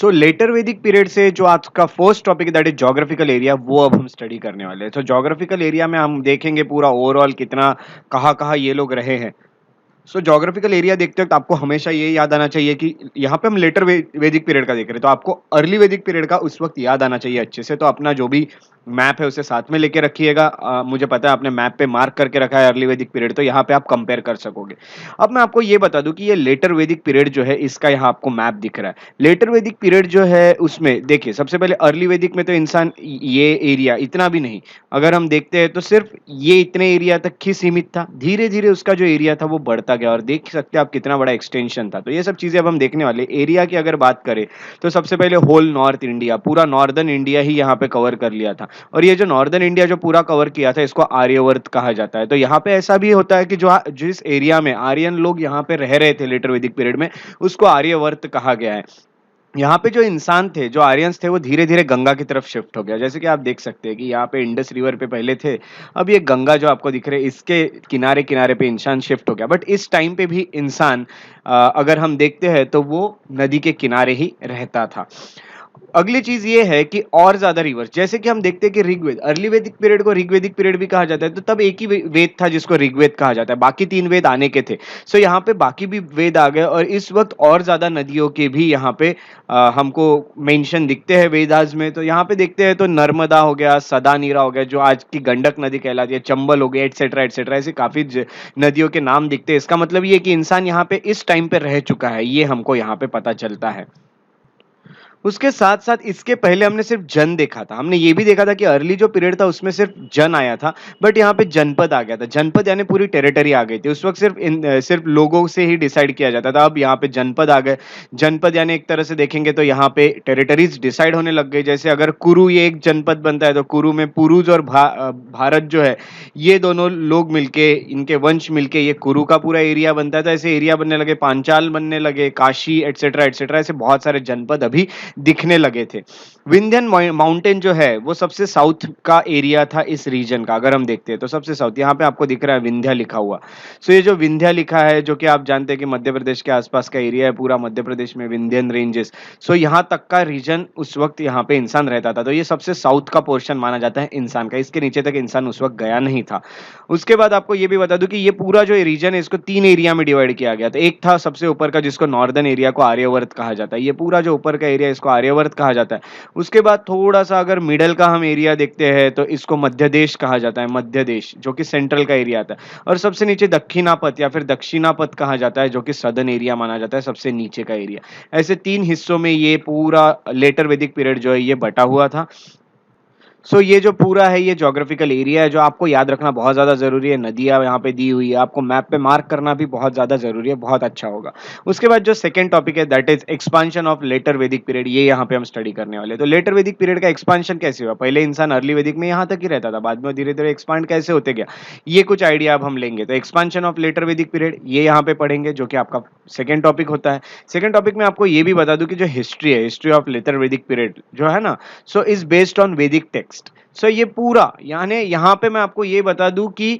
सो letter Vedic period से जो आज का फर्स्ट टॉपिक है दैट इज ज्योग्राफिकल एरिया, वो अब हम स्टडी करने वाले हैं। तो ज्योग्राफिकल एरिया में हम देखेंगे पूरा ओवरऑल कितना कहाँ कहाँ ये लोग रहे हैं। सो ज्योग्राफिकल एरिया देखते वक्त आपको हमेशा ये याद आना चाहिए कि यहाँ पे हम लेटर वैदिक पीरियड का देख रहे हैं, तो आपको अर्ली वैदिक पीरियड का उस वक्त याद आना चाहिए अच्छे से। तो अपना जो भी मैप है उसे साथ में लेके रखिएगा। मुझे पता है आपने मैप पे मार्क करके रखा है अर्ली वैदिक पीरियड, तो यहाँ पे आप कंपेयर कर सकोगे। अब मैं आपको ये बता दूं कि ये लेटर वैदिक पीरियड जो है इसका यहाँ आपको मैप दिख रहा है। लेटर वैदिक पीरियड जो है उसमें देखिए, सबसे पहले अर्ली वैदिक में तो इंसान ये एरिया इतना भी नहीं, अगर हम देखते हैं तो सिर्फ ये इतने एरिया तक ही सीमित था। धीरे धीरे उसका जो एरिया था वो बढ़ता गया, और देख सकते हैं आप कितना बड़ा एक्सटेंशन था। तो ये सब चीजें अब हम देखने वाले। एरिया की अगर बात करें तो सबसे पहले होल नॉर्थ इंडिया, पूरा नॉर्दर्न इंडिया ही यहाँ पे कवर कर लिया था। और ये जो नॉर्दर्न इंडिया जो पूरा कवर किया था इसको आर्यवर्त कहा जाता है। तो यहाँ पे ऐसा भी होता है कि जो जिस एरिया में आर्यन लोग यहाँ पे रह रहे थे लेटर वैदिक पीरियड में, उसको आर्यवर्त कहा गया है। यहाँ पे जो इंसान थे, जो आर्यंस थे, वो धीरे धीरे गंगा की तरफ शिफ्ट हो गया। जैसे कि आप देख सकते हैं कि यहाँ पे इंडस रिवर पे पहले थे, अब ये गंगा जो आपको दिख रहे हैं इसके किनारे किनारे पे इंसान शिफ्ट हो गया। बट इस टाइम पे भी इंसान अगर हम देखते हैं तो वो नदी के किनारे ही रहता था। अगली चीज ये है कि और ज्यादा रिवर्स, जैसे कि हम देखते हैं कि ऋग्वेद, अर्ली वैदिक पीरियड को ऋग्वेदिक पीरियड भी कहा जाता है, तो तब एक ही वेद था जिसको ऋग्वेद कहा जाता है, बाकी 3 वेद आने के थे। सो यहाँ पे बाकी भी वेद आ गए, और इस वक्त और ज्यादा नदियों के भी यहाँ पे हमको मेंशन दिखते हैं वेदास में। तो यहाँ पे देखते हैं तो नर्मदा हो गया, सदा नीरा हो गया जो आज की गंडक नदी कहलाती है, चंबल हो गया, एटसेट्रा एटसेट्रा, ऐसे काफी नदियों के नाम दिखते हैं। इसका मतलब ये कि इंसान यहाँ पे इस टाइम पे रह चुका है, ये हमको यहाँ पे पता चलता है। उसके साथ साथ इसके पहले हमने सिर्फ जन देखा था, हमने ये भी देखा था कि अर्ली जो पीरियड था उसमें सिर्फ जन आया था, बट यहाँ पे जनपद आ गया था। जनपद यानी पूरी टेरिटरी आ गई थी। उस वक्त सिर्फ लोगों से ही डिसाइड किया जाता था, अब यहाँ पे जनपद आ गए। जनपद यानी एक तरह से देखेंगे तो यहाँ पे टेरिटरीज डिसाइड होने लग गई। जैसे अगर कुरु ये एक जनपद बनता है तो कुरु में पुरुष और भारत जो है, ये दोनों लोग मिलके, इनके वंश मिलके ये कुरु का पूरा एरिया बनता है। तो ऐसे एरिया बनने लगे, पांचाल बनने लगे, काशी एटसेट्रा एटसेट्रा, ऐसे बहुत सारे जनपद अभी दिखने लगे थे। विंध्यन माउंटेन जो है वो सबसे साउथ का एरिया था इस रीजन का। अगर हम देखते हैं तो सबसे साउथ, यहाँ पे आपको दिख रहा है विंध्या लिखा हुआ। सो ये जो विंध्या लिखा है, जो कि आप जानते हैं कि मध्य प्रदेश के आसपास का एरिया है, पूरा मध्य प्रदेश में विंध्यन रेंजेस। सो यहाँ तक का रीजन उस वक्त यहाँ पे इंसान रहता था, तो ये सबसे साउथ का पोर्शन माना जाता है इंसान का। इसके नीचे तक इंसान उस वक्त गया नहीं था। उसके बाद आपको ये भी बता दूं कि ये पूरा जो रीजन है इसको 3 एरिया में डिवाइड किया गया था। एक था सबसे ऊपर का जिसको नॉर्दर्न एरिया को आर्यवर्त कहा जाता है, ये पूरा जो ऊपर का एरिया इसको आर्यवर्त कहा जाता है। उसके बाद थोड़ा सा अगर मिडल का हम एरिया देखते हैं तो इसको मध्य देश कहा जाता है, मध्य देश जो कि सेंट्रल का एरिया आता है। और सबसे नीचे दक्षिणापथ या फिर दक्षिणापथ कहा जाता है, जो कि सदर्न एरिया माना जाता है, सबसे नीचे का एरिया। ऐसे 3 हिस्सों में ये पूरा लेटर वैदिक पीरियड जो है ये बटा हुआ था। सो ये जो पूरा है ये ज्योग्राफिकल एरिया है जो आपको याद रखना बहुत ज्यादा जरूरी है। नदियां यहाँ पे दी हुई है, आपको मैप पे मार्क करना भी बहुत ज्यादा जरूरी है, बहुत अच्छा होगा। उसके बाद जो सेकंड टॉपिक है that is expansion of later Vedic period, ये यहाँ पे हम स्टडी करने वाले हैं। तो लेटर वैदिक पीरियड का एक्सपांशन कैसे हुआ? पहले इंसान अर्ली वैदिक में यहाँ तक ही रहता था, बाद में धीरे धीरे एक्सपांड कैसे होते गया, ये कुछ आइडिया अब हम लेंगे। तो expansion of later Vedic period ये यहाँ पे पढ़ेंगे, जो कि आपका सेकंड टॉपिक होता है। सेकंड टॉपिक में आपको ये भी बता दूं कि जो हिस्ट्री है, history of later Vedic period जो है ना, सो इज बेस्ड ऑन वैदिक टेक्स्ट। सो ये पूरा यानी यहाँ पे मैं आपको ये बता दूं कि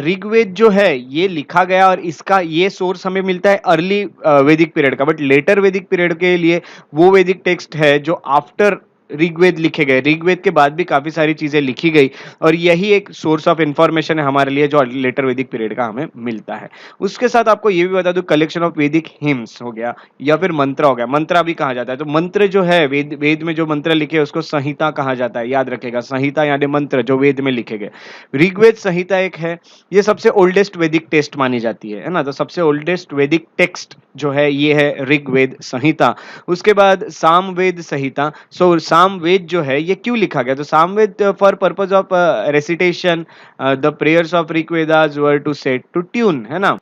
ऋग्वेद जो है ये लिखा गया और इसका ये सोर्स हमें मिलता है अर्ली वैदिक पीरियड का, बट लेटर वैदिक पीरियड के लिए वो वैदिक टेक्स्ट है जो आफ्टर ऋग्वेद लिखे गए। ऋग्वेद के बाद भी काफी सारी चीजें लिखी गई, और यही एक सोर्स ऑफ इंफॉर्मेशन है हमारे लिए जो लेटर वैदिक पीरियड का हमें मिलता है। उसके साथ आपको ये भी बता दूं कलेक्शन ऑफ वैदिक हिम्स हो गया या फिर मंत्र हो गया, मंत्रा भी कहा जाता है। तो मंत्र जो है वेद में जो मंत्र लिखे उसको संहिता कहा जाता है, याद रखेगा, संहिता यानी मंत्र जो वेद में लिखे गए। ऋग्वेद संहिता एक है, ये सबसे ओल्डेस्ट वैदिक टेक्स्ट मानी जाती है ना। तो सबसे ओल्डेस्ट वैदिक टेक्स्ट जो है ये है ऋग्वेद संहिता। उसके बाद सामवेद संहिता। सो सामवेद जो है ये क्यों लिखा गया? तो Samaveda for purpose of recitation, the prayers of Rigvedas were to set to tune, है ना।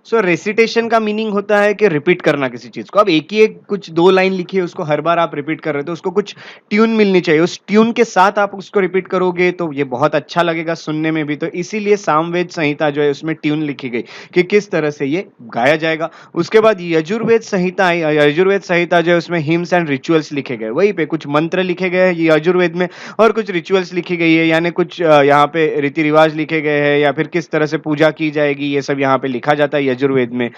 सो रेसिटेशन का मीनिंग होता है कि रिपीट करना किसी चीज को। अब एक ही एक कुछ 2 लाइन लिखी है, उसको हर बार आप रिपीट कर रहे हो तो उसको कुछ ट्यून मिलनी चाहिए, उस ट्यून के साथ आप उसको रिपीट करोगे तो ये बहुत अच्छा लगेगा सुनने में भी। तो इसीलिए सामवेद संहिता जो है उसमें ट्यून लिखी गई कि किस तरह से ये गाया जाएगा। उसके बाद यजुर्वेद संहिता आई। यजुर्वेद संहिता जो है उसमें हिम्स एंड रिचुअल्स लिखे गए, वहीं पे कुछ मंत्र लिखे गए हैं यजुर्वेद में, और कुछ रिचुअल्स लिखी गई है, यानी कुछ यहाँ पे रीति रिवाज लिखे गए हैं या फिर किस तरह से पूजा की जाएगी, ये सब यहाँ पे लिखा जाता है यजुर्वेद में।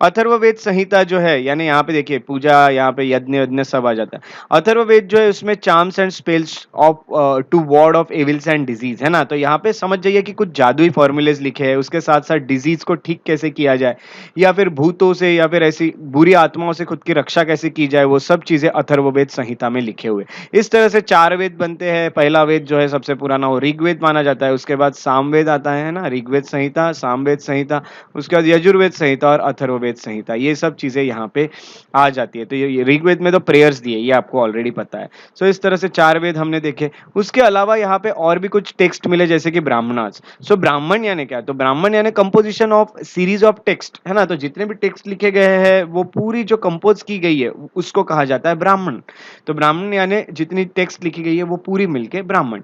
अथर्ववेद संहिता जो है, यानी यहाँ पे देखिए पूजा, यहाँ पे यज्ञ यज्ञ सब आ जाता है। अथर्ववेद जो है उसमें charms and spells of to ward off evils and disease, है ना। तो यहाँ पे समझ जाइए कि कुछ जादुई फॉर्मूलेज लिखे हैं, उसके साथ साथ डिजीज को ठीक कैसे किया जाए, या फिर भूतों से या फिर ऐसी बुरी आत्माओं से खुद की रक्षा कैसे की जाए, वो सब चीजें अथर्ववेद संहिता में लिखे हुए। इस तरह से 4 वेद बनते हैं। पहला वेद जो है सबसे पुराना वो ऋग्वेद माना जाता है, उसके बाद सामवेद आता है ना, ऋग्वेद संहिता, सामवेद संहिता, उसके बाद यजुर्वेद संहिता और अथर्ववेद संहिता, ये सब चीजें यहाँ पे आ जाती है। तो ये ऋग्वेद में तो प्रेयर्स दिए, ये आपको ऑलरेडी पता है। सो इस तरह से 4 वेद हमने देखे। उसके अलावा यहाँ पे और भी कुछ टेक्स्ट मिले, जैसे कि ब्राह्मणास। सो ब्राह्मण यानी क्या? तो ब्राह्मण यानी composition of series of text, है ना। तो जितने भी टेक्स्ट लिखे गए हैं वो पूरी जो कंपोज की गई है उसको कहा जाता है ब्राह्मण। तो ब्राह्मण यानी जितनी टेक्स्ट लिखी गई है वो पूरी मिलके ब्राह्मण।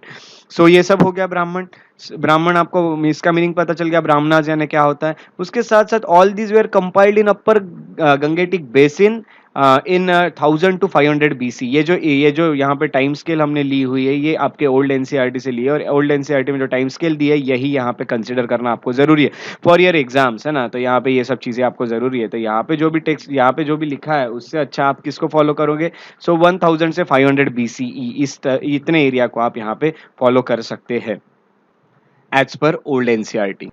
सो ये सब हो गया ब्राह्मण। ब्राह्मण आपको इसका मीनिंग पता चल गया, ब्राह्मणास यानी क्या होता है। उसके साथ साथ all these were compiled in upper Gangetic basin in 1000 to 500 BC। ये जो यहाँ पे टाइम स्केल हमने ली हुई है, ये आपके ओल्ड एनसीईआरटी से ली है, और ओल्ड एनसीईआरटी में जो टाइम स्केल दी है यही यहाँ पे कंसिडर करना आपको जरूरी है फॉर योर एग्जाम्स, है ना। तो यहाँ पे ये सब चीजें आपको जरूरी है। तो यहाँ पे जो भी टेक्स्ट, यहाँ पे जो भी लिखा है उससे अच्छा आप किसको फॉलो करोगे? सो 1000 से 500 BCE इतने एरिया को आप यहाँ पे फॉलो कर सकते हैं एज पर ओल्ड एनसीईआरटी।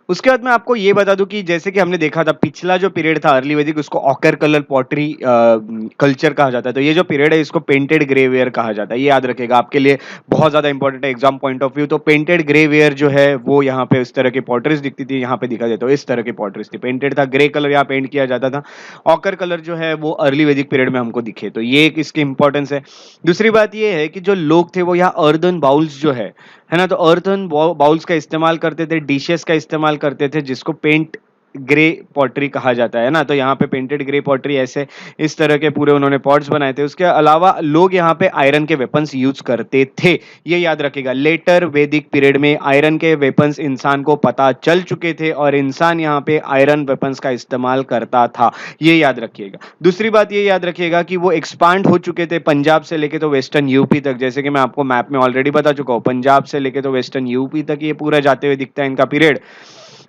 उसके बाद मैं आपको ये बता दूं कि जैसे कि हमने देखा था पिछला जो पीरियड था अर्ली वैदिक, उसको ऑकर कलर पॉटरी कल्चर कहा जाता है। तो ये जो पीरियड है इसको पेंटेड ग्रेवेयर कहा जाता है। ये याद रखेगा, आपके लिए बहुत ज्यादा इंपॉर्टेंट है एग्जाम पॉइंट ऑफ व्यू। तो पेंटेड ग्रेवेयर जो है वो यहाँ पे इस तरह की पॉटरीज दिखती थी, यहाँ पे दिखा देता हूँ, इस तरह की पॉटरीज थी। पेंटेड था, ग्रे कलर यहाँ पेंट किया जाता था। ऑकर कलर जो है वो अर्ली वैदिक पीरियड में हमको दिखे, तो ये एक इसकी इंपॉर्टेंस है। दूसरी बात ये है कि जो लोग थे वो यहाँ अर्दन बाउल्स जो है ना, तो अर्थन बाउल्स का इस्तेमाल करते थे, डिशेस का इस्तेमाल करते थे, जिसको पेंट ग्रे पॉटरी कहा जाता है ना। तो यहाँ पे पेंटेड ग्रे पॉटरी ऐसे इस तरह के पूरे उन्होंने पॉट्स बनाए थे। उसके अलावा लोग यहाँ पे आयरन के वेपन्स यूज करते थे, ये याद रखिएगा। लेटर वैदिक पीरियड में आयरन के वेपन्स इंसान को पता चल चुके थे और इंसान यहाँ पे आयरन वेपन्स का इस्तेमाल करता था, ये याद रखिएगा। दूसरी बात ये याद रखिएगा कि वो एक्सपांड हो चुके थे पंजाब से लेके तो वेस्टर्न यूपी तक, जैसे कि मैं आपको मैप में ऑलरेडी बता चुका हूँ, पंजाब से लेके तो वेस्टर्न यूपी तक ये पूरा जाते हुए दिखता है इनका पीरियड।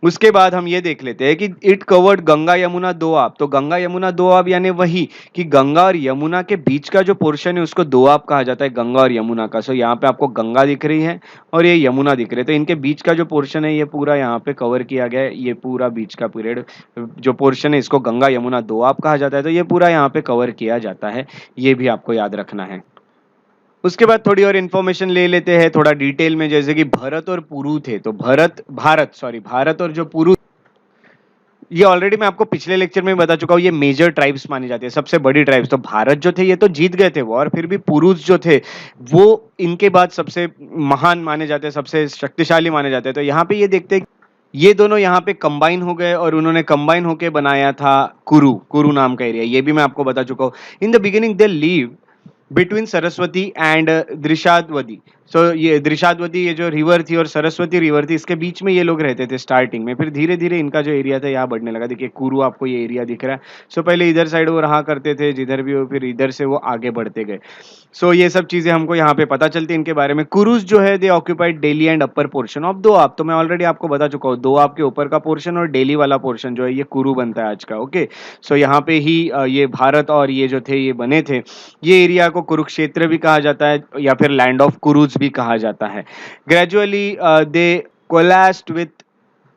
उसके बाद हम ये देख लेते हैं कि इट कवर्ड गंगा यमुना दोआब। तो गंगा यमुना दोआब यानी वही कि गंगा और यमुना के बीच का जो पोर्शन है उसको दोआब कहा जाता है, गंगा और यमुना का। सो यहाँ पे आपको गंगा दिख रही है और ये यमुना दिख रही है, तो इनके बीच का जो पोर्शन है ये पूरा यहाँ पे कवर किया गया है। ये पूरा बीच का पीरियड जो पोर्शन है इसको गंगा यमुना दोआब कहा जाता है। तो ये पूरा यहाँ पे कवर किया जाता है, ये भी आपको याद रखना है। उसके बाद थोड़ी और इन्फॉर्मेशन ले लेते हैं थोड़ा डिटेल में, जैसे कि भरत और पुरु थे। तो भारत और जो पुरु, ये ऑलरेडी मैं आपको पिछले लेक्चर में बता चुका हूँ, ये मेजर ट्राइब्स मानी जाती है, सबसे बड़ी ट्राइब्स। तो भारत जो थे ये तो जीत गए थे वो, और फिर भी पुरुष जो थे वो इनके बाद सबसे महान माने जाते हैं, सबसे शक्तिशाली माने जाते हैं। तो यहाँ पे ये देखते हैं ये दोनों यहाँ पे कंबाइन हो गए और उन्होंने कंबाइन होके बनाया था कुरु नाम का एरिया, ये भी मैं आपको बता चुका हूँ। In the beginning they live between Saraswati and Drishadvati. So ये दृशाद्वती ये जो रिवर थी और सरस्वती रिवर थी, इसके बीच में ये लोग रहते थे स्टार्टिंग में। फिर धीरे धीरे इनका जो एरिया था यहाँ बढ़ने लगा। देखिए कुरु आपको ये एरिया दिख रहा है। सो पहले इधर साइड वो रहा करते थे जिधर भी हो, फिर इधर से वो आगे बढ़ते गए। सो ये सब चीजें हमको यहाँ पे पता चलती है इनके बारे में। कुरुस जो है दे occupied daily and upper portion of Doab. तो मैं ऑलरेडी आपको बता चुका हूँ, दोआब के ऊपर का पोर्शन और डेली वाला पोर्शन जो है ये कुरु बनता है आज का। ओके, सो यहाँ पे ही ये भारत और ये जो थे ये बने थे। ये एरिया को कुरुक्षेत्र भी कहा जाता है या फिर लैंड ऑफ कुरुज भी कहा जाता है। Gradually they coalesced with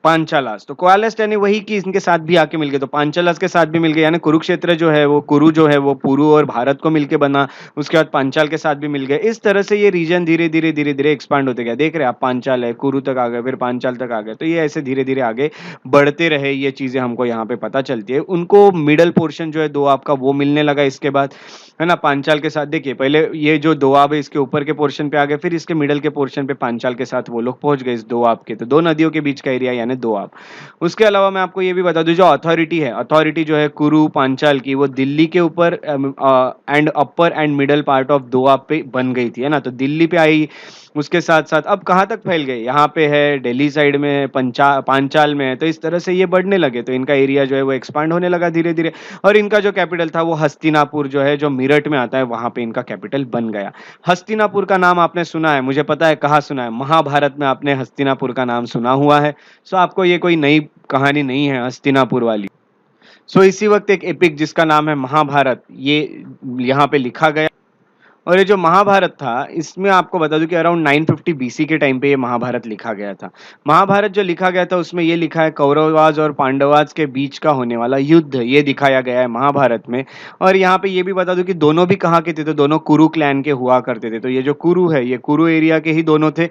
Panchalas. तो कोआलेस्ट यानी वही कि इनके साथ भी आके मिल गए, तो पांचालास के साथ भी मिल गए, यानी कुरुक्षेत्र जो है वो कुरु जो है वो पुरु और भारत को मिलके बना। उसके बाद पांचाल के साथ भी मिल गए। इस तरह से ये रीजन धीरे धीरे धीरे धीरे एक्सपांड होते गया। देख रहे हैं आप, पांचाल है, कुरु तक आ गए, फिर पांचाल तक आ गए। तो ये ऐसे धीरे धीरे आगे बढ़ते रहे, ये चीजें हमको यहाँ पे पता चलती है। उनको मिडल पोर्शन जो है दोआब का वो मिलने लगा इसके बाद, है ना। पांचाल के साथ देखिए पहले ये जो दोआब है इसके ऊपर के पोर्शन पे आ गए, फिर इसके मिडल के पोर्शन पे पांचाल के साथ वो लोग पहुंच गए इस दोआब के। तो दो नदियों के बीच का एरिया यानी दोआब। उसके अलावा मैं आपको ये भी बता दूं, जो अथॉरिटी है, अथॉरिटी जो है कुरु पांचाल की, वो दिल्ली के ऊपर and upper and middle part of Doab पे बन गई थी, है ना। तो दिल्ली पे आई उसके साथ-साथ अब कहाँ तक फैल गए? यहाँ पे है, दिल्ली साइड में है, पांचाल में है, तो इस तरह से ये बढ़ने लगे, तो इनका एरिया जो है वो एक्सपांड होने लगा धीरे-धीरे और इनका जो कैपिटल था वो हस्तिनापुर जो है, जो मेरठ में आता है, वहाँ पे इनका कैपिटल बन गया। हस्तिनापुर का नाम आपने सुना है, मुझे पता है कहाँ सुना है, महाभारत में आपने हस्तिनापुर का नाम सुना हुआ है। सो आपको ये कोई नई कहानी नहीं है हस्तिनापुर वाली। सो इसी वक़्त एक एपिक जिसका नाम है महाभारत, ये यहाँ पे लिखा गया। और ये जो महाभारत था, इसमें आपको बता दूँ कि अराउंड 950 बीसी के टाइम पे ये महाभारत लिखा गया था। महाभारत जो लिखा गया था उसमें ये लिखा है कौरवाज और पांडवाज के बीच का होने वाला युद्ध, ये दिखाया गया है महाभारत में। और यहाँ पे ये भी बता दूँ कि दोनों भी कहाँ के थे, तो दोनों कुरु क्लैन के हुआ करते थे। तो ये जो कुरु है, ये कुरु एरिया के ही दोनों थे,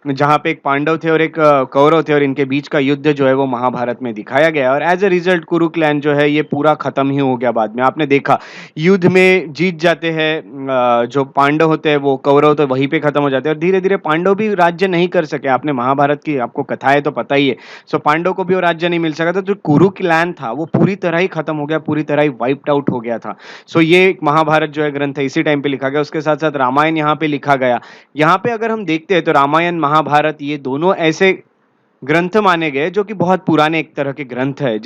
जहाँ पे एक पांडव थे और एक कौरव थे और इनके बीच का युद्ध जो है वो महाभारत में दिखाया गया है। और एज़ अ रिज़ल्ट कुरु क्लैन जो है ये पूरा खत्म ही हो गया बाद में। आपने देखा युद्ध में जीत जाते हैं जो पांडव होते हैं, वो कौरव तो वहीं पे खत्म हो जाते हैं और धीरे-धीरे पांडव भी राज्य नहीं कर सके। आपने महाभारत की आपको कथाएँ तो पता ही है। सो पांडव को भी वो राज्य नहीं मिल सका था, तो जो कुरु क्लैन था वो पूरी तरह ही खत्म हो गया, पूरी तरह ही वाइप्ड आउट हो गया था। सो ये एक महाभारत जो है ग्रंथ है इसी टाइम पे लिखा गया। उसके साथ-साथ रामायण यहाँ पे लिखा गया। यहाँ पे अगर हम देखते हैं तो रामायण, महाभारत ये दोनों ऐसे ग्रंथ माने गए जो कि बहुत पुराने एक तरह के ग्रंथ है,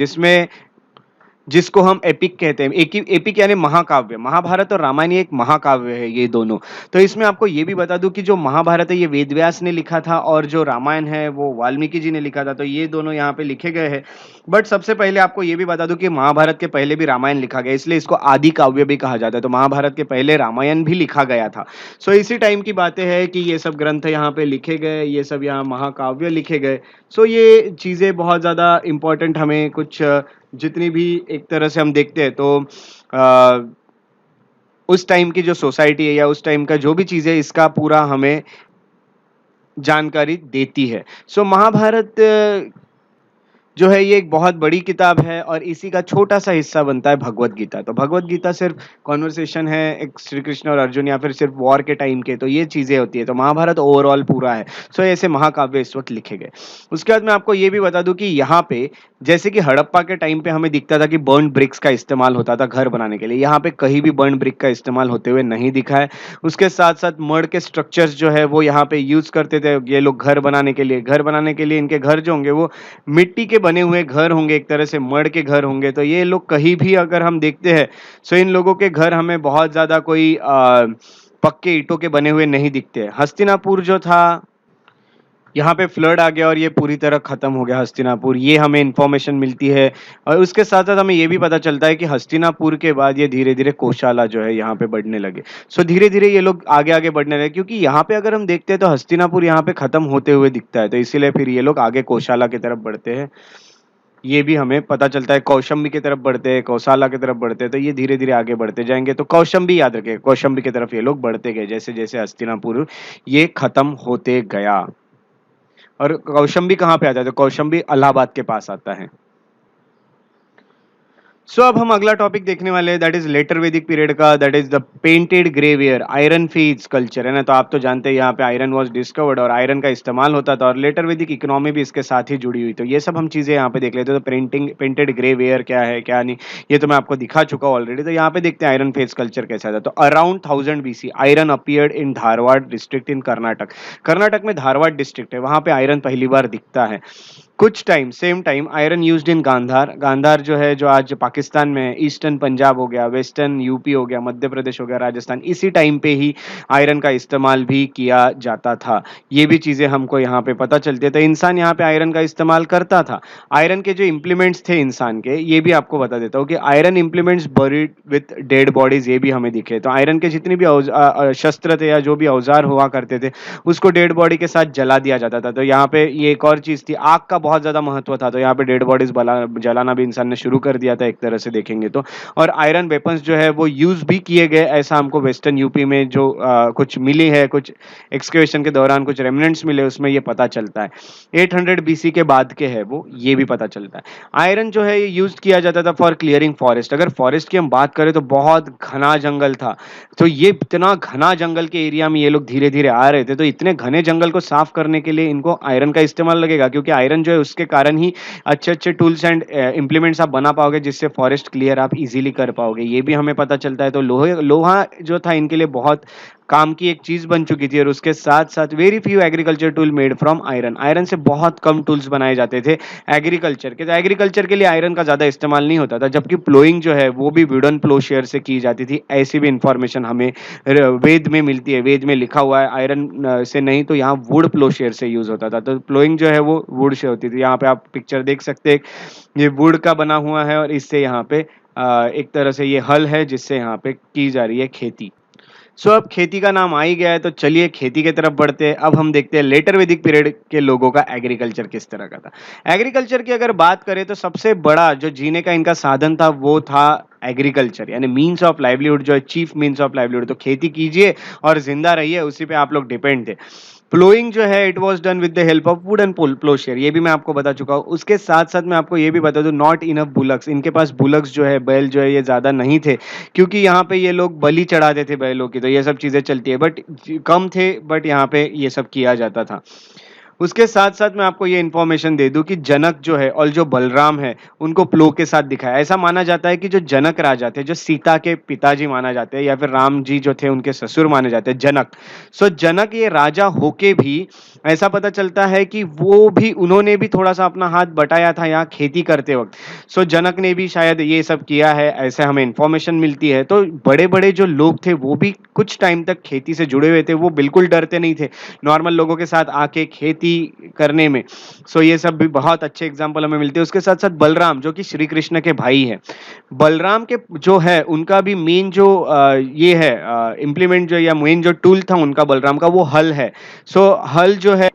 जिसको हम एपिक कहते हैं। एपिक यानी महाकाव्य। महाभारत और रामायण ये एक महाकाव्य है ये दोनों। तो इसमें आपको ये भी बता दूँ कि जो महाभारत है ये वेदव्यास ने लिखा था और जो रामायण है वो वाल्मीकि जी ने लिखा था। तो ये दोनों यहाँ पे लिखे गए हैं। बट सबसे पहले आपको ये भी बता दूँ कि महाभारत के पहले भी रामायण लिखा गया, इसलिए इसको आदि काव्य भी कहा जाता है। तो महाभारत के पहले रामायण भी लिखा गया था। सो इसी टाइम की बातें हैं कि ये सब ग्रंथ यहाँ पे लिखे गए, ये सब यहाँ महाकाव्य लिखे गए। सो ये चीज़ें बहुत ज़्यादा इम्पोर्टेंट हमें कुछ जितनी भी एक तरह से हम देखते हैं तो उस टाइम की जो सोसाइटी है या उस टाइम का जो भी चीज़ है इसका पूरा हमें जानकारी देती है। सो महाभारत जो है ये एक बहुत बड़ी किताब है और इसी का छोटा-सा हिस्सा बनता है भगवद गीता। तो भगवद गीता सिर्फ़ कन्वर्सेशन है एक श्री कृष्ण और अर्जुन या फिर सिर्फ़ वॉर के टाइम के, तो ये चीज़ें होती है। तो महाभारत ओवरऑल पूरा है। सो ऐसे महाकाव्य इस वक़्त लिखे गए। उसके बाद मैं आपको ये भी बता दूँ कि यहाँ पे जैसे कि हड़प्पा के टाइम पे हमें दिखता था कि बर्न्ड ब्रिक्स का इस्तेमाल होता था घर बनाने के लिए। यहाँ पे कहीं भी बर्न्ड ब्रिक का इस्तेमाल होते हुए नहीं दिखा है। उसके साथ-साथ मड के स्ट्रक्चर्स जो है वो यहाँ पे यूज़ करते थे ये लोग घर बनाने के लिए। घर बनाने के लिए इनके घर जो होंगे वो मिट्टी के बने हुए घर होंगे, एक तरह से मड के घर होंगे। तो ये लोग कहीं भी अगर हम देखते हैं, सो इन लोगों के घर हमें बहुत ज़्यादा कोई पक्के ईंटों के बने हुए नहीं दिखते हैं। हस्तिनापुर जो था, यहाँ पे फ्लड आ गया और ये पूरी तरह खत्म हो गया हस्तिनापुर, ये हमें इन्फॉर्मेशन मिलती है। और उसके साथ-साथ हमें ये भी पता चलता है कि हस्तिनापुर के बाद ये धीरे-धीरे कोशाला जो है यहाँ पे बढ़ने लगे। सो धीरे-धीरे ये लोग आगे-आगे बढ़ने लगे क्योंकि यहाँ पे अगर हम देखते हैं तो हस्तिनापुर यहाँ पे खत्म होते हुए दिखता है, तो इसीलिए फिर ये लोग आगे कोशाला की तरफ बढ़ते हैं। ये भी हमें पता चलता है कौशंबी की तरफ बढ़ते हैं, कौसाला की तरफ बढ़ते हैं, तो ये धीरे-धीरे आगे बढ़ते जाएँगे। तो कौशंबी याद रखिए, कौशंबी की तरफ ये लोग बढ़ते गए, जैसे-जैसे हस्तिनापुर ये खत्म होते गया। और कौशंबी कहाँ पे आता है? तो कौशंबी इलाहाबाद के पास आता है। सो अब हम अगला टॉपिक देखने वाले हैं, that is letter Vedic period का, that is the painted ग्रेवियर, iron feeds culture है ना। तो आप तो जानते हैं यहाँ पे आयरन वाज डिस्कवर्ड और आयरन का इस्तेमाल होता था और लेटर वैदिक इकोनॉमी भी इसके साथ ही जुड़ी हुई। तो ये सब हम चीजें यहाँ पे देख लेते हैं। तो पेंटेड ग्रेवियर क्या है क्या नहीं, ये तो मैं आपको दिखा चुका हूँ ऑलरेडी। तो यहाँ पे देखते हैं आयरन फेज कल्चर कैसा था। तो around 1000 BC iron appeared in Dharwad district in Karnataka. Karnataka में धारवाड़ डिस्ट्रिक्ट है, वहां पे आयरन पहली बार दिखता है। कुछ time same time iron used in Gandhara. Gandhara जो है जो आज पाकिस्तान में है, ईस्टर्न पंजाब हो गया, वेस्टर्न यूपी हो गया, मध्य प्रदेश हो गया, राजस्थान, इसी टाइम पे ही आयरन का इस्तेमाल भी किया जाता था। ये भी चीजें हमको यहाँ पे पता चलती है। तो इंसान यहाँ पे आयरन का इस्तेमाल करता था। आयरन के जो इम्प्लीमेंट्स थे इंसान के, ये भी आपको बता देता हूँ कि iron implements buried with dead bodies, ये भी हमें दिखे। तो आयरन के जितने भी शस्त्र थे या जो भी औजार हुआ करते थे उसको डेड बॉडी के साथ जला दिया जाता था। तो यहाँ पे ये एक और चीज थी, आग का बहुत ज्यादा महत्व था। तो यहाँ पे डेड बॉडीज जलाना भी इंसान ने शुरू कर दिया था एक तरह से देखेंगे तो। और आयरन वेपन्स जो है वो यूज भी किए गए, ऐसा हमको वेस्टर्न यूपी में जो कुछ मिली है, कुछ एक्सकेवेशन के दौरान कुछ रेमिनेंट्स मिले उसमें ये पता चलता है। 800 BC के बाद के है वो, ये भी पता चलता है। आयरन जो है ये यूज किया जाता था फॉर क्लियरिंग फॉरेस्ट। अगर फॉरेस्ट की हम बात करें तो बहुत घना जंगल था। तो ये इतना घना जंगल के एरिया में ये लोग धीरे धीरे आ रहे थे, तो इतने घने जंगल को साफ करने के लिए इनको आयरन का इस्तेमाल लगेगा, क्योंकि आयरन जो है उसके कारण ही अच्छे अच्छे टूल्स एंड इंप्लीमेंट्स आप बना पाओगे, जिससे फॉरेस्ट क्लियर आप इजीली कर पाओगे। ये भी हमें पता चलता है। तो लोहा जो था इनके लिए बहुत काम की एक चीज बन चुकी थी। और उसके साथ साथ very few agriculture tool made from iron, iron से बहुत कम टूल्स बनाए जाते थे एग्रीकल्चर के। तो एग्रीकल्चर के लिए आयरन का ज्यादा इस्तेमाल नहीं होता था, जबकि प्लोइंग जो है वो भी वुडन प्लोशेयर से की जाती थी। ऐसी भी इंफॉर्मेशन हमें वेद में मिलती है, वेद में लिखा हुआ है आयरन से नहीं तो यहाँ वुड प्लोशेयर से यूज होता था। तो प्लोइंग जो है वो वुड से होती थी। यहाँ पे आप पिक्चर देख सकते हैं, ये वुड का बना हुआ है और इससे यहाँ पे एक तरह से ये हल है जिससे यहाँ पे की जा रही है खेती। अब खेती का नाम आ ही गया है तो चलिए खेती की तरफ बढ़ते हैं। अब हम देखते हैं लेटर वैदिक पीरियड के लोगों का एग्रीकल्चर किस तरह का था। एग्रीकल्चर की अगर बात करें तो सबसे बड़ा जो जीने का इनका साधन था वो था एग्रीकल्चर, यानी मीन्स ऑफ लाइवलीहुड, जो है चीफ मीन्स ऑफ लाइवलीहुड। तो खेती कीजिए और जिंदा रहिए, उसी पे आप लोग डिपेंड थे। प्लोइंग जो है it was done with the help of wooden ploughshare, ये भी मैं आपको बता चुका हूँ। उसके साथ साथ मैं आपको ये भी बता दूं, नॉट इनफ बुलक्स, इनके पास बुलक्स जो है, बैल जो है, ये ज्यादा नहीं थे, क्योंकि यहाँ पे ये लोग बलि चढ़ाते थे बैलों की। तो ये सब चीजें चलती है, बट कम थे, बट यहाँ पे ये सब किया जाता था। उसके साथ साथ मैं आपको ये इन्फॉर्मेशन दे दूं कि जनक जो है और जो बलराम है उनको प्लो के साथ दिखाया। ऐसा माना जाता है कि जो जनक राजा थे, जो सीता के पिताजी माना जाते हैं, या फिर राम जी जो थे उनके ससुर माने जाते हैं, जनक। जनक ये राजा होके भी ऐसा पता चलता है कि वो भी, उन्होंने भी थोड़ा सा अपना हाथ बटाया था यहाँ खेती करते वक्त। जनक ने भी शायद ये सब किया है, ऐसे हमें इन्फॉर्मेशन मिलती है। तो बड़े बड़े जो लोग थे वो भी कुछ टाइम तक खेती से जुड़े हुए थे, वो बिल्कुल डरते नहीं थे नॉर्मल लोगों के साथ आके खेती करने में। ये सब भी बहुत अच्छे एग्जाम्पल हमें मिलते हैं। उसके साथ साथ बलराम जो कि श्री कृष्ण के भाई है, बलराम के जो है उनका भी मेन जो ये है इम्प्लीमेंट जो, या मेन जो टूल था उनका बलराम का, वो हल है। हल जो है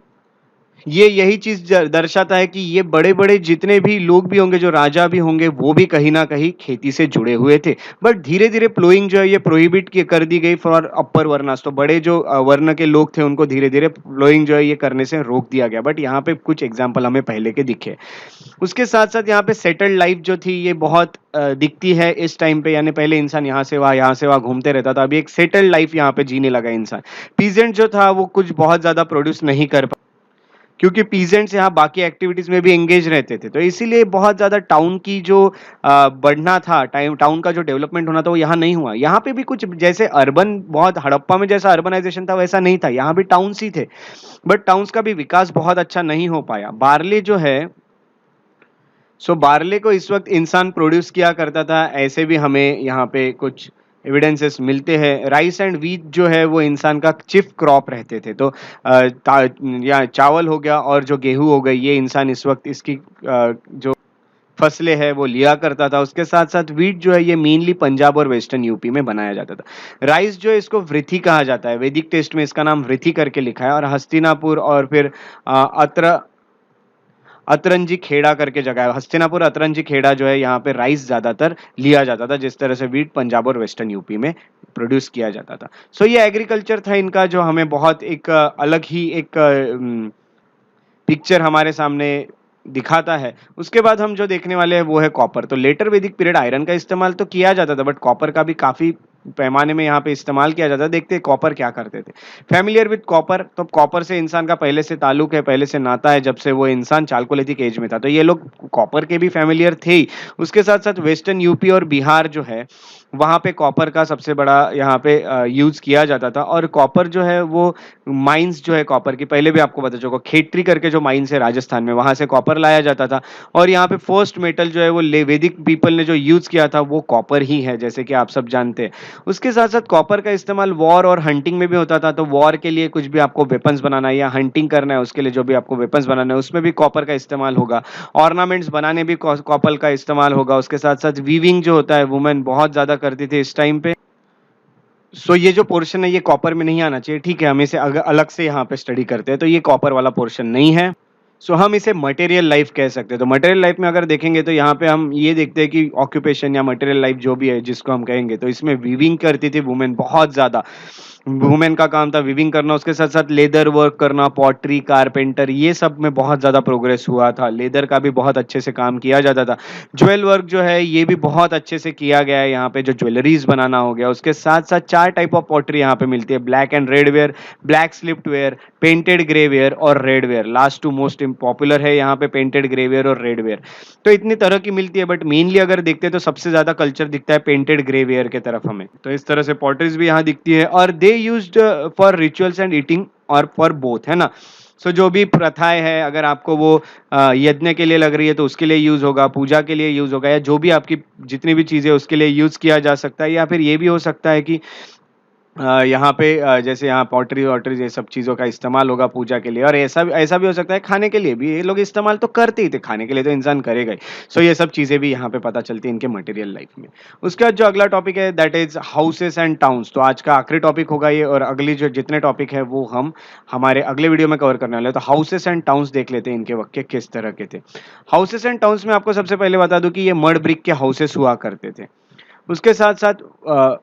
ये यही चीज दर्शाता है कि ये बड़े बड़े जितने भी लोग भी होंगे, जो राजा भी होंगे, वो भी कहीं ना कहीं खेती से जुड़े हुए थे। बट धीरे धीरे प्लोइंग जो है ये प्रोहिबिट कर दी गई फॉर अपर वर्नास। तो बड़े जो वर्ण के लोग थे उनको धीरे धीरे प्लोइंग जो है ये करने से रोक दिया गया। बट यहाँ पे कुछ एग्जाम्पल हमें पहले के दिखे। उसके साथ साथ यहाँ पे सेटल्ड लाइफ जो थी ये बहुत दिखती है इस टाइम पे, यानी पहले इंसान यहाँ से वहां घूमते रहता था, अभी एक सेटल्ड लाइफ यहाँ पे जीने लगा इंसान। पीजेंट जो था वो कुछ बहुत ज्यादा प्रोड्यूस नहीं कर, क्योंकि पीजेंट्स यहाँ बाकी एक्टिविटीज में भी एंगेज रहते थे। तो इसीलिए बहुत ज्यादा टाउन की जो बढ़ना था, टाउन का जो डेवलपमेंट होना था वो यहाँ नहीं हुआ। यहाँ पे भी कुछ जैसे अर्बन, बहुत हड़प्पा में जैसा अर्बनाइजेशन था वैसा नहीं था, यहाँ भी टाउन्स ही थे, बट टाउन्स का भी विकास बहुत अच्छा नहीं हो पाया। बार्ले जो है, बार्ले को इस वक्त इंसान प्रोड्यूस किया करता था, ऐसे भी हमें यहाँ पे कुछ एविडेंसेस मिलते हैं। राइस एंड व्हीट जो है वो इंसान का चीफ क्रॉप रहते थे। या चावल हो गया और जो गेहूं हो गई, ये इंसान इस वक्त इसकी जो फसलें है वो लिया करता था। उसके साथ साथ व्हीट जो है ये मेनली पंजाब और वेस्टर्न यूपी में बनाया जाता था। राइस जो है इसको वृथी कहा जाता है, वैदिक टेस्ट में इसका नाम वृथी करके लिखा है। और हस्तिनापुर और फिर अत्र अतरंजी खेड़ा करके जगह है, हस्तिनापुर अतरंजी खेड़ा जो है, यहाँ पे राइस ज्यादातर लिया जाता था, जिस तरह से व्हीट पंजाब और वेस्टर्न यूपी में प्रोड्यूस किया जाता था। ये एग्रीकल्चर था इनका, जो हमें बहुत एक अलग ही एक पिक्चर हमारे सामने दिखाता है। उसके बाद हम जो देखने वाले हैं वो है कॉपर। तो लेटर वैदिक पीरियड आयरन का इस्तेमाल तो किया जाता था, बट कॉपर का भी काफी पैमाने में यहाँ पे इस्तेमाल किया जाता है। देखते हैं कॉपर क्या करते थे। फैमिलियर विद कॉपर, तो कॉपर से इंसान का पहले से ताल्लुक है, पहले से नाता है, जब से वो इंसान चालकोलिथिक एज में था। तो ये लोग कॉपर के भी फैमिलियर थे ही। उसके साथ साथ वेस्टर्न यूपी और बिहार जो है वहां पे कॉपर का सबसे बड़ा यहाँ पे यूज किया जाता था। और कॉपर जो है वो माइंस जो है कॉपर की, पहले भी आपको बता चुका, खेतरी करके जो माइंस है राजस्थान में, वहां से कॉपर लाया जाता था। और यहाँ पे फर्स्ट मेटल जो है वो वैदिक पीपल ने जो यूज किया था वो कॉपर ही है, जैसे कि आप सब जानते हैं। उसके साथ साथ कॉपर का इस्तेमाल वॉर और हंटिंग में भी होता था। तो वॉर के लिए कुछ भी आपको वेपन्स बनाना है या हंटिंग करना है, उसके लिए जो भी आपको वेपन्स बनाना है, उसमें भी कॉपर का इस्तेमाल होगा। ऑर्नामेंट्स बनाने भी कॉपर का इस्तेमाल होगा। उसके साथ साथ वीविंग जो होता है वुमेन बहुत ज्यादा करती थी इस टाइम पे। ये जो पोर्शन है ये कॉपर में नहीं आना चाहिए, ठीक है, हम इसे अलग से यहाँ पे स्टडी करते हैं। तो ये कॉपर वाला पोर्शन नहीं है। हम इसे मटेरियल लाइफ कह सकते हैं। तो मटेरियल लाइफ में अगर देखेंगे तो यहाँ पे हम ये देखते हैं कि ऑक्यूपेशन या मटेरियल लाइफ जो भी है जिसको हम कहेंगे, तो इसमें वीविंग करती थी वुमेन बहुत ज्यादा। वुमेन का काम था वीविंग करना। उसके साथ साथ लेदर वर्क करना, पॉटरी, कारपेंटर, ये सब में बहुत ज्यादा प्रोग्रेस हुआ था। लेदर का भी बहुत अच्छे से काम किया जाता था। ज्वेल वर्क जो है ये भी बहुत अच्छे से किया गया है यहाँ पे, जो ज्वेलरीज बनाना हो गया। उसके साथ साथ 4 टाइप ऑफ पॉटरी यहाँ पे मिलती है, black and red ware, black slipped ware, painted grey ware और red ware. Last two most popular है यहाँ पे पेंटेड ग्रे वेयर और रेड वेयर। तो इतनी तरह की मिलती है, बट मेनली अगर देखते हैं तो सबसे ज्यादा कल्चर दिखता है पेंटेड ग्रे वेयर के तरफ हमें। तो इस तरह से पॉटरीज भी यहाँ दिखती है। और they they used for rituals and eating और फॉर बोथ, है ना। सो जो भी प्रथाएं है, अगर आपको वो यज्ञ के लिए लग रही है तो उसके लिए यूज होगा, पूजा के लिए यूज होगा, या जो भी आपकी जितनी भी चीजें उसके लिए यूज किया जा सकता है। या फिर ये भी हो सकता है कि यहाँ पे जैसे यहाँ पॉटरी वॉटरी ये सब चीज़ों का इस्तेमाल होगा पूजा के लिए, और ऐसा भी हो सकता है खाने के लिए भी ये लोग इस्तेमाल तो करते ही थे, खाने के लिए तो इंसान करेगा ही। सो ये सब चीज़ें भी यहाँ पे पता चलती है इनके मटेरियल लाइफ में। उसके बाद जो अगला टॉपिक है that is houses and towns. तो आज का आखिरी टॉपिक होगा ये, और अगली जो जितने टॉपिक है वो हम हमारे अगले वीडियो में कवर करने वाले हैं। तो हाउसेस एंड टाउन्स देख लेते हैं इनके वाक्य किस तरह के थे। हाउसेस एंड टाउन्स में आपको सबसे पहले बता दूं कि ये मड ब्रिक के हाउसेस हुआ करते थे। उसके साथ साथ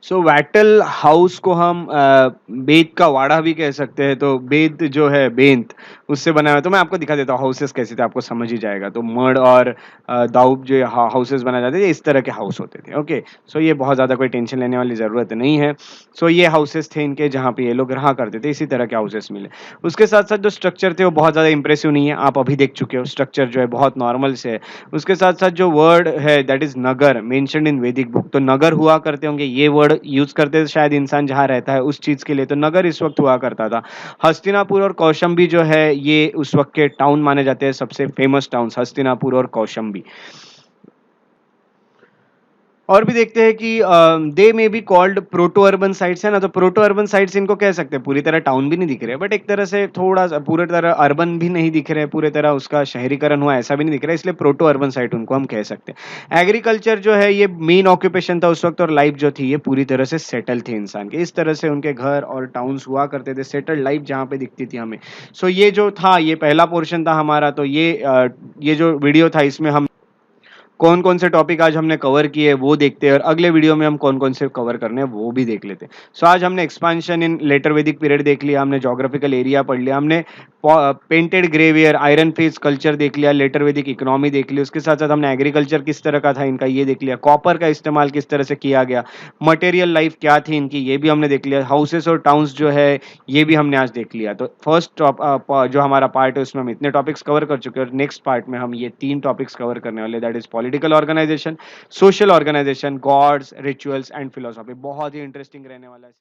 सो वैटल हाउस को हम बेंत का वाड़ा भी कह सकते हैं। तो बेंत जो है, बेंत उससे बना हुआ है। तो मैं आपको दिखा देता हूँ हाउसेस कैसे थे, आपको समझ ही जाएगा। तो मड और दाऊब जो हाउसेस बनाए जाते थे, इस तरह के हाउस होते थे। ओके, सो ये बहुत ज़्यादा कोई टेंशन लेने वाली ज़रूरत नहीं है। सो ये हाउसेस थे इनके, जहाँ पे ये लोग रहा करते थे, इसी तरह के हाउसेस मिले। उसके साथ साथ जो स्ट्रक्चर थे वो बहुत ज़्यादा इंप्रेसिव नहीं है, आप अभी देख चुके हो। स्ट्रक्चर जो है बहुत नॉर्मल से है। उसके साथ साथ जो वर्ड है that is Nagar, mentioned in वैदिक बुक। तो नगर हुआ करते होंगे, ये वर्ड यूज करते थे शायद इंसान जहाँ रहता है उस चीज के लिए। तो नगर इस वक्त हुआ करता था। हस्तिनापुर और कौशंबी जो है ये उस वक्त के टाउन माने जाते हैं, सबसे फेमस टाउन्स हस्तिनापुर और कौशंबी। और भी देखते हैं कि they may be called proto urban sites, है ना। तो प्रोटो अर्बन साइट्स इनको कह सकते हैं। पूरी तरह टाउन भी नहीं दिख रहे, बट एक तरह से थोड़ा सा पूरी तरह अर्बन भी नहीं दिख रहे, पूरी तरह उसका शहरीकरण हुआ ऐसा भी नहीं दिख रहा है, इसलिए प्रोटो अर्बन साइट उनको हम कह सकते हैं। एग्रीकल्चर जो है ये मेन ऑक्यूपेशन था उस वक्त, और लाइफ जो थी ये पूरी तरह से सेटल थी इंसान के। इस तरह से उनके घर और टाउन्स हुआ करते थे, सेटल्ड लाइफ जहाँ पे दिखती थी हमें। सो ये जो था ये पहला पोर्शन था हमारा। तो ये जो वीडियो था इसमें हम कौन कौन से टॉपिक आज हमने कवर किए वो देखते हैं, और अगले वीडियो में हम कौन कौन से कवर करने हैं वो भी देख लेते हैं। सो आज हमने एक्सपांशन इन लेटर वैदिक पीरियड देख लिया, हमने ज्योग्राफिकल एरिया पढ़ लिया, हमने पेंटेड ग्रेवियर आयरन फेज कल्चर देख लिया, लेटर वैदिक इकोनॉमी देख ली। उसके साथ साथ हमने एग्रीकल्चर किस तरह का था इनका ये देख लिया, कॉपर का इस्तेमाल किस तरह से किया गया, मटेरियल लाइफ क्या थी इनकी ये भी हमने देख लिया, हाउसेस और टाउन्स जो है ये भी हमने आज देख लिया। तो फर्स्ट जो हमारा पार्ट है उसमें हम इतने टॉपिक्स कवर कर चुके हैं, और नेक्स्ट पार्ट में हम ये 3 टॉपिक्स कवर करने वाले, that is political organization, social organization, gods, rituals and philosophy. बहुत ही इंटरेस्टिंग रहने वाला है।